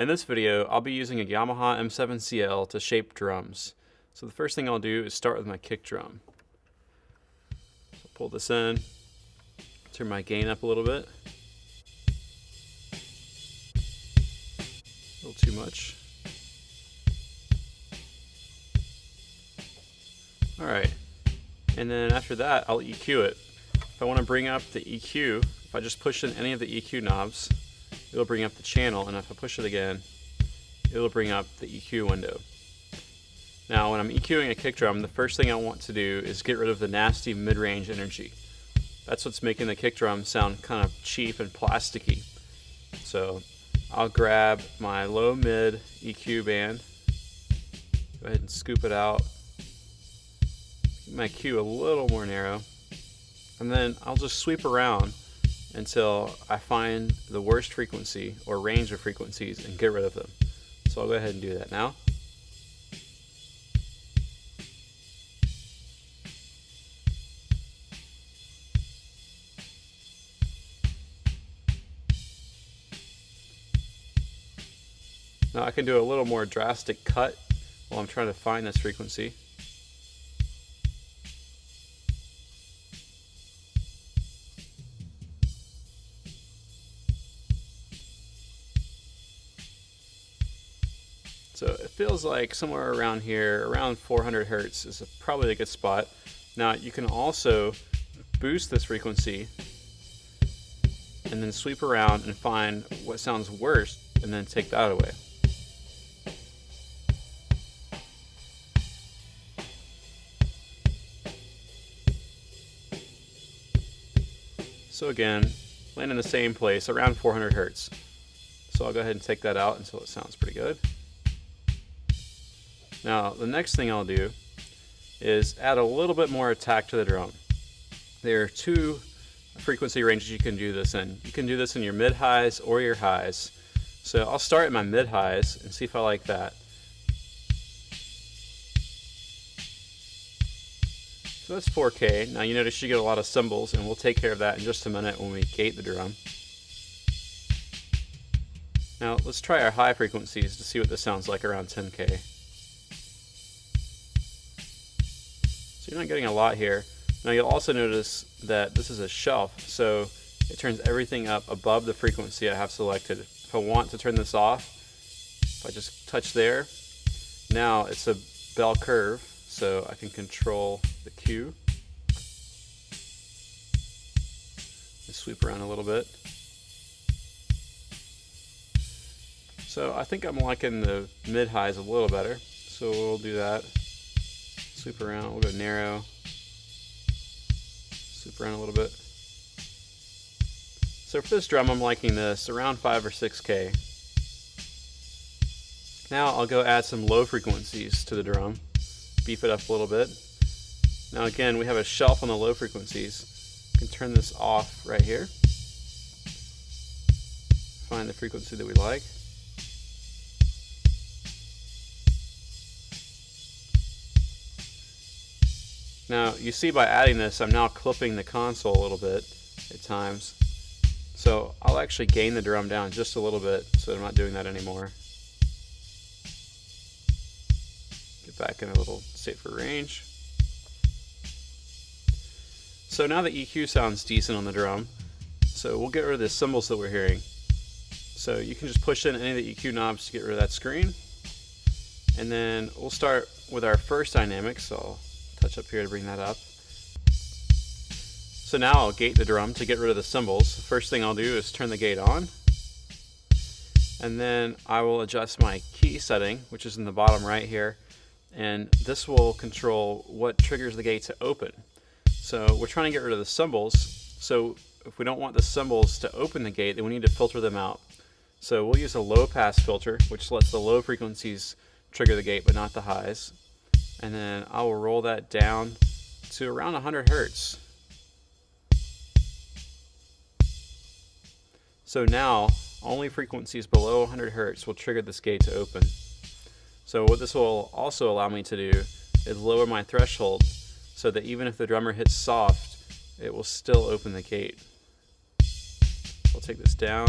In this video, I'll be using a Yamaha M7CL to shape drums. So the first thing I'll do is start with my kick drum. So pull this in, turn my gain up a little bit. A little too much. Alright, and then after that, I'll EQ it. If I want to bring up the EQ, if I just push in any of the EQ knobs, it'll bring up the channel, and if I push it again, it'll bring up the EQ window. Now when I'm EQing a kick drum, the first thing I want to do is get rid of the nasty mid-range energy. That's what's making the kick drum sound kind of cheap and plasticky. So I'll grab my low-mid EQ band, go ahead and scoop it out, keep my Q a little more narrow, and then I'll just sweep around until I find the worst frequency or range of frequencies and get rid of them. So I'll go ahead and do that now. Now I can do a little more drastic cut while I'm trying to find this frequency. So it feels like somewhere around here, around 400 Hertz is probably a good spot. Now you can also boost this frequency and then sweep around and find what sounds worst and then take that away. So again, land in the same place, around 400 Hertz. So I'll go ahead and take that out until it sounds pretty good. Now the next thing I'll do is add a little bit more attack to the drum. There are two frequency ranges you can do this in. You can do this in your mid-highs or your highs. So I'll start at my mid-highs and see if I like that. So that's 4K. Now you notice you get a lot of cymbals, and we'll take care of that in just a minute when we gate the drum. Now let's try our high frequencies to see what this sounds like around 10K. So you're not getting a lot here. Now you'll also notice that this is a shelf, so it turns everything up above the frequency I have selected. If I want to turn this off, if I just touch there, now it's a bell curve, so I can control the Q. And sweep around a little bit. So I think I'm liking the mid-highs a little better, so we'll do that. Sweep around, we'll go narrow. Sweep around a little bit. So for this drum, I'm liking this around 5 or 6K. Now I'll go add some low frequencies to the drum, beef it up a little bit. Now again, we have a shelf on the low frequencies. You can turn this off right here. Find the frequency that we like. Now you see by adding this, I'm now clipping the console a little bit at times. So I'll actually gain the drum down just a little bit so I'm not doing that anymore. Get back in a little safer range. So now the EQ sounds decent on the drum. So we'll get rid of the cymbals that we're hearing. So you can just push in any of the EQ knobs to get rid of that screen. And then we'll start with our first dynamic. So I'll touch up here to bring that up. So now I'll gate the drum to get rid of the cymbals. The first thing I'll do is turn the gate on, and then I will adjust my key setting, which is in the bottom right here, and this will control what triggers the gate to open. So we're trying to get rid of the cymbals, so if we don't want the cymbals to open the gate, then we need to filter them out. So we'll use a low pass filter, which lets the low frequencies trigger the gate but not the highs. And then I will roll that down to around 100 Hertz. So now only frequencies below 100 Hertz will trigger this gate to open. So what this will also allow me to do is lower my threshold so that even if the drummer hits soft, it will still open the gate. I'll take this down.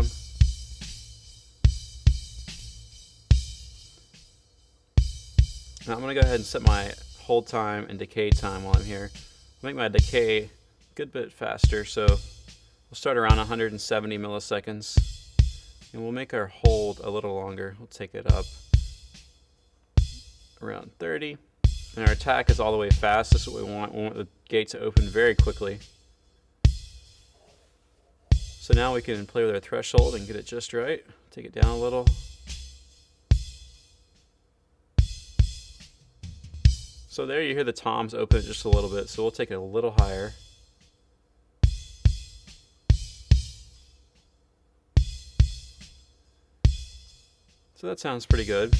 Now I'm going to go ahead and set my hold time and decay time while I'm here. I'll make my decay a good bit faster, so we'll start around 170 milliseconds, and we'll make our hold a little longer. We'll take it up around 30, and our attack is all the way fast. This is what we want. We want the gate to open very quickly. So now we can play with our threshold and get it just right. Take it down a little. So there you hear the toms open just a little bit, so we'll take it a little higher. So that sounds pretty good.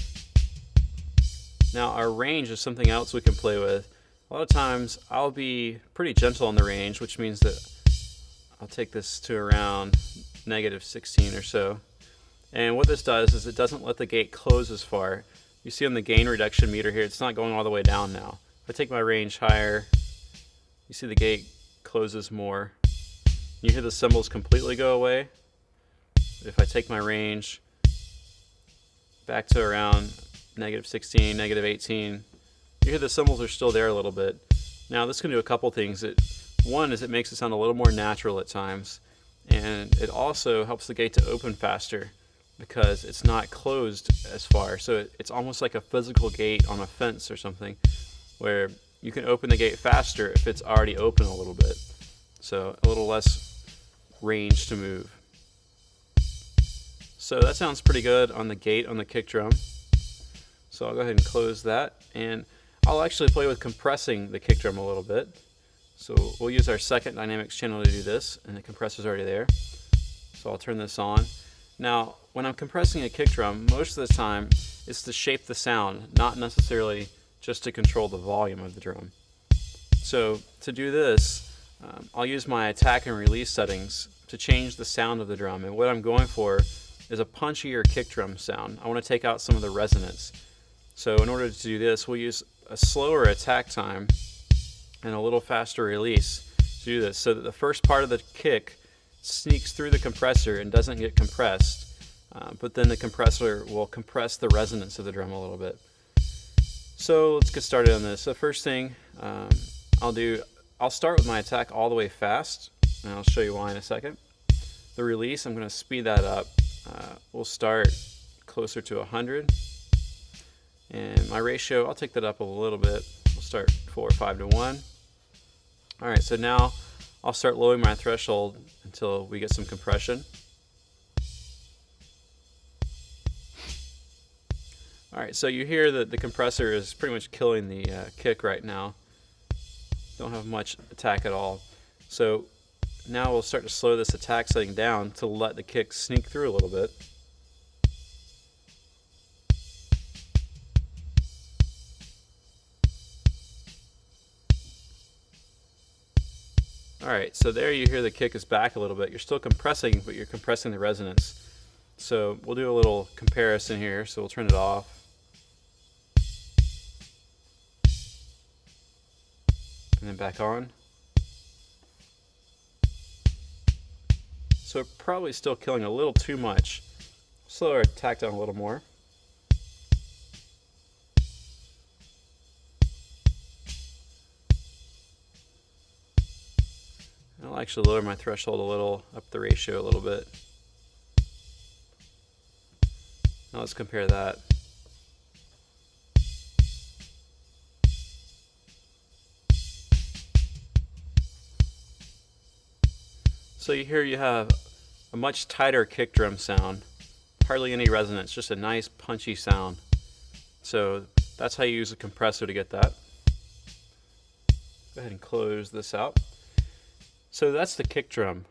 Now our range is something else we can play with. A lot of times I'll be pretty gentle on the range, which means that I'll take this to around -16 or so. And what this does is it doesn't let the gate close as far. You see on the gain reduction meter here, it's not going all the way down now. If I take my range higher, you see the gate closes more. You hear the cymbals completely go away. If I take my range back to around -16, -18, you hear the cymbals are still there a little bit. Now this can do a couple things. One is it makes it sound a little more natural at times, and it also helps the gate to open faster because it's not closed as far. So it's almost like a physical gate on a fence or something, where you can open the gate faster if it's already open a little bit. So a little less range to move. So that sounds pretty good on the gate on the kick drum. So I'll go ahead and close that, and I'll actually play with compressing the kick drum a little bit. So we'll use our second dynamics channel to do this, and the compressor's already there. So I'll turn this on. Now, when I'm compressing a kick drum, most of the time it's to shape the sound, not necessarily just to control the volume of the drum. So to do this, I'll use my attack and release settings to change the sound of the drum. And what I'm going for is a punchier kick drum sound. I want to take out some of the resonance. So in order to do this, we'll use a slower attack time and a little faster release to do this, so that the first part of the kick sneaks through the compressor and doesn't get compressed, but then the compressor will compress the resonance of the drum a little bit. So let's get started on this. So first thing I'll start with my attack all the way fast, and I'll show you why in a second. The release, I'm going to speed that up. We'll start closer to 100, and my ratio, I'll take that up a little bit. We'll start 4 or 5 to 1. Alright, so now I'll start lowering my threshold until we get some compression. Alright, so you hear that the compressor is pretty much killing the kick right now. Don't have much attack at all. So now we'll start to slow this attack setting down to let the kick sneak through a little bit. Alright, so there you hear the kick is back a little bit. You're still compressing, but you're compressing the resonance. So we'll do a little comparison here. So we'll turn it off. And then back on. So probably still killing a little too much. Slow our attack down a little more. I'll actually lower my threshold a little, up the ratio a little bit. Now let's compare that. So here you have a much tighter kick drum sound, hardly any resonance, just a nice punchy sound. So that's how you use a compressor to get that. Go ahead and close this out. So that's the kick drum.